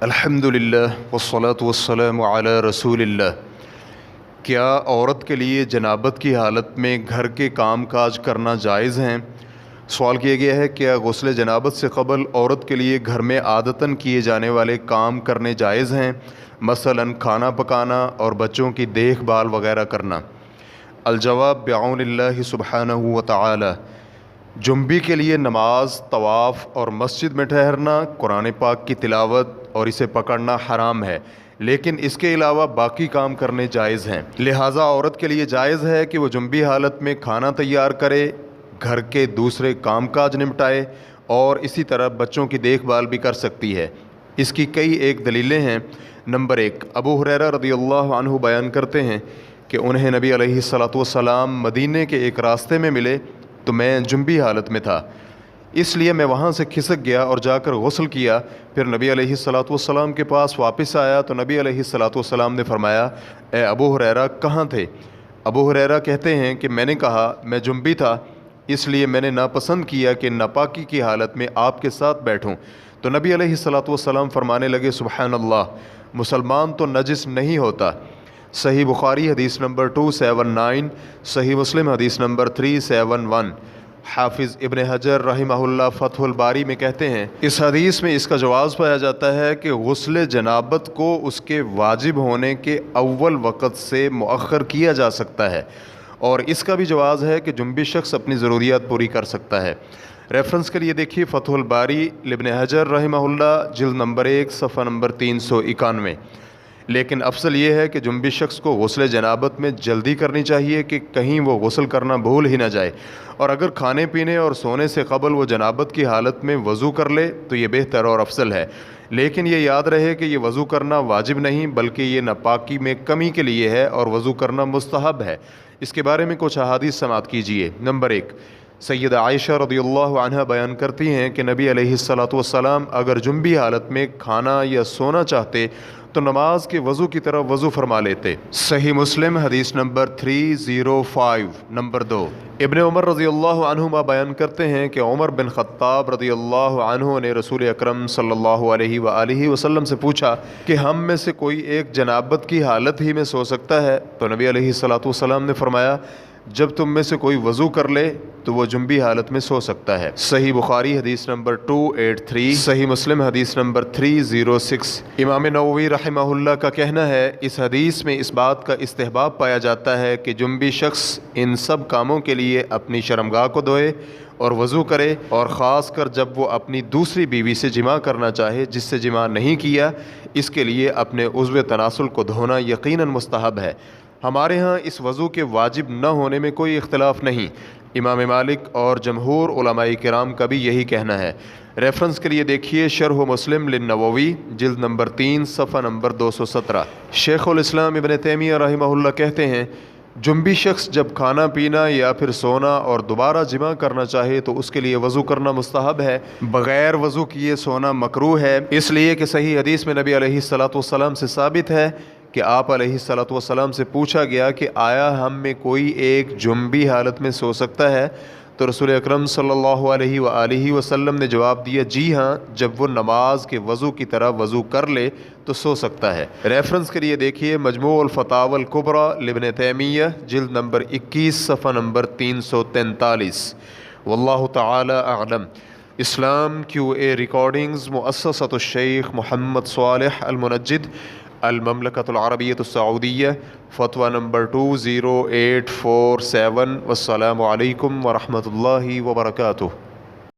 الحمدللہ والصلاة والسلام علی رسول اللہ۔ کیا عورت کے لیے جنابت کی حالت میں گھر کے کام کاج کرنا جائز ہیں؟ سوال کیا گیا ہے کیا غسل جنابت سے قبل عورت کے لیے گھر میں عادتاً کیے جانے والے کام کرنے جائز ہیں، مثلاً کھانا پکانا اور بچوں کی دیکھ بھال وغیرہ کرنا؟ الجواب بعون اللہ سبحانہ و تعالی۔ جنبی کے لیے نماز، طواف اور مسجد میں ٹھہرنا، قرآن پاک کی تلاوت اور اسے پکڑنا حرام ہے، لیکن اس کے علاوہ باقی کام کرنے جائز ہیں۔ لہٰذا عورت کے لیے جائز ہے کہ وہ جنبی حالت میں کھانا تیار کرے، گھر کے دوسرے کام کاج نمٹائے اور اسی طرح بچوں کی دیکھ بھال بھی کر سکتی ہے۔ اس کی کئی ایک دلیلیں ہیں۔ نمبر 1، ابو ہریرہ رضی اللہ عنہ بیان کرتے ہیں کہ انہیں نبی علیہ الصلاۃ والسلام مدینے کے ایک راستے میں ملے تو میں جنبی حالت میں تھا، اس لیے میں وہاں سے کھسک گیا اور جا کر غسل کیا۔ پھر نبی علیہ الصلاۃ والسلام کے پاس واپس آیا تو نبی علیہ الصلاۃ والسلام نے فرمایا، اے ابو ہریرہ کہاں تھے؟ ابو ہریرہ کہتے ہیں کہ میں نے کہا میں جنبی تھا، اس لیے میں نے ناپسند کیا کہ ناپاکی کی حالت میں آپ کے ساتھ بیٹھوں۔ تو نبی علیہ الصلاۃ والسلام فرمانے لگے، سبحان اللہ، مسلمان تو نجس نہیں ہوتا۔ صحیح بخاری حدیث نمبر 279، صحیح مسلم حدیث نمبر 371۔ حافظ ابن حجر رحمہ اللہ فتح الباری میں کہتے ہیں اس حدیث میں اس کا جواز پایا جاتا ہے کہ غسل جنابت کو اس کے واجب ہونے کے اول وقت سے مؤخر کیا جا سکتا ہے، اور اس کا بھی جواز ہے کہ جنبی شخص اپنی ضروریات پوری کر سکتا ہے۔ ریفرنس کے لیے دیکھیے فتح الباری ابن حجر رحمہ اللہ جلد نمبر 1 صفحہ نمبر 391۔ لیکن افضل یہ ہے کہ جنبی شخص کو غسل جنابت میں جلدی کرنی چاہیے کہ کہیں وہ غسل کرنا بھول ہی نہ جائے، اور اگر کھانے پینے اور سونے سے قبل وہ جنابت کی حالت میں وضو کر لے تو یہ بہتر اور افضل ہے۔ لیکن یہ یاد رہے کہ یہ وضو کرنا واجب نہیں بلکہ یہ ناپاکی میں کمی کے لیے ہے اور وضو کرنا مستحب ہے۔ اس کے بارے میں کچھ احادیث سماعت کیجیے۔ نمبر 1، سیدہ عائشہ رضی اللہ عنہا بیان کرتی ہیں کہ نبی علیہ الصلاۃ والسلام اگر جنبی حالت میں کھانا یا سونا چاہتے تو نماز کے وضو کی طرح وضو فرما لیتے۔ صحیح مسلم حدیث نمبر 305۔ نمبر 2، ابن عمر رضی اللہ عنہما بیان کرتے ہیں کہ عمر بن خطاب رضی اللہ عنہ نے رسول اکرم صلی اللہ علیہ وآلہ وسلم سے پوچھا کہ ہم میں سے کوئی ایک جنابت کی حالت ہی میں سو سکتا ہے؟ تو نبی علیہ الصلاۃ والسلام نے فرمایا، جب تم میں سے کوئی وضو کر لے تو وہ جنبی حالت میں سو سکتا ہے۔ صحیح بخاری حدیث نمبر 283، صحیح مسلم حدیث نمبر 306۔ امام نووی رحمہ اللہ کا کہنا ہے اس حدیث میں اس بات کا استحباب پایا جاتا ہے کہ جنبی شخص ان سب کاموں کے لیے اپنی شرمگاہ کو دھوئے اور وضو کرے، اور خاص کر جب وہ اپنی دوسری بیوی سے جماع کرنا چاہے جس سے جماع نہیں کیا، اس کے لیے اپنے عضو تناسل کو دھونا یقیناً مستحب ہے۔ ہمارے ہاں اس وضو کے واجب نہ ہونے میں کوئی اختلاف نہیں، امام مالک اور جمہور علماء کرام کا بھی یہی کہنا ہے۔ ریفرنس کے لیے دیکھیے شرح مسلم للنووی جلد نمبر 3 صفحہ نمبر 217۔ شیخ الاسلام ابن تیمیہ رحمہ اللہ کہتے ہیں جنبی شخص جب کھانا پینا یا پھر سونا اور دوبارہ جماع کرنا چاہے تو اس کے لیے وضو کرنا مستحب ہے، بغیر وضو کیے سونا مکروہ ہے، اس لیے کہ صحیح حدیث میں نبی علیہ الصلاۃ والسلام سے ثابت ہے کہ آپ علیہ الصلاۃ والسلام سے پوچھا گیا کہ آیا ہم میں کوئی ایک جنبی حالت میں سو سکتا ہے؟ تو رسول اکرم صلی اللہ علیہ وآلہ وسلم نے جواب دیا، جی ہاں، جب وہ نماز کے وضو کی طرح وضو کر لے تو سو سکتا ہے۔ ریفرنس کے لیے دیکھیے مجموع الفتاوی الکبری لابن تیمیہ جلد نمبر 21 صفحہ نمبر 343۔ واللہ تعالی اعلم۔ اسلام QA ریکارڈنگز، مؤسسۃ الشیخ محمد صالح المنجد، المملکۃ العربیۃ السعودیہ، فتویٰ نمبر 20847۔ والسلام علیکم ورحمۃ اللہ وبرکاتہ۔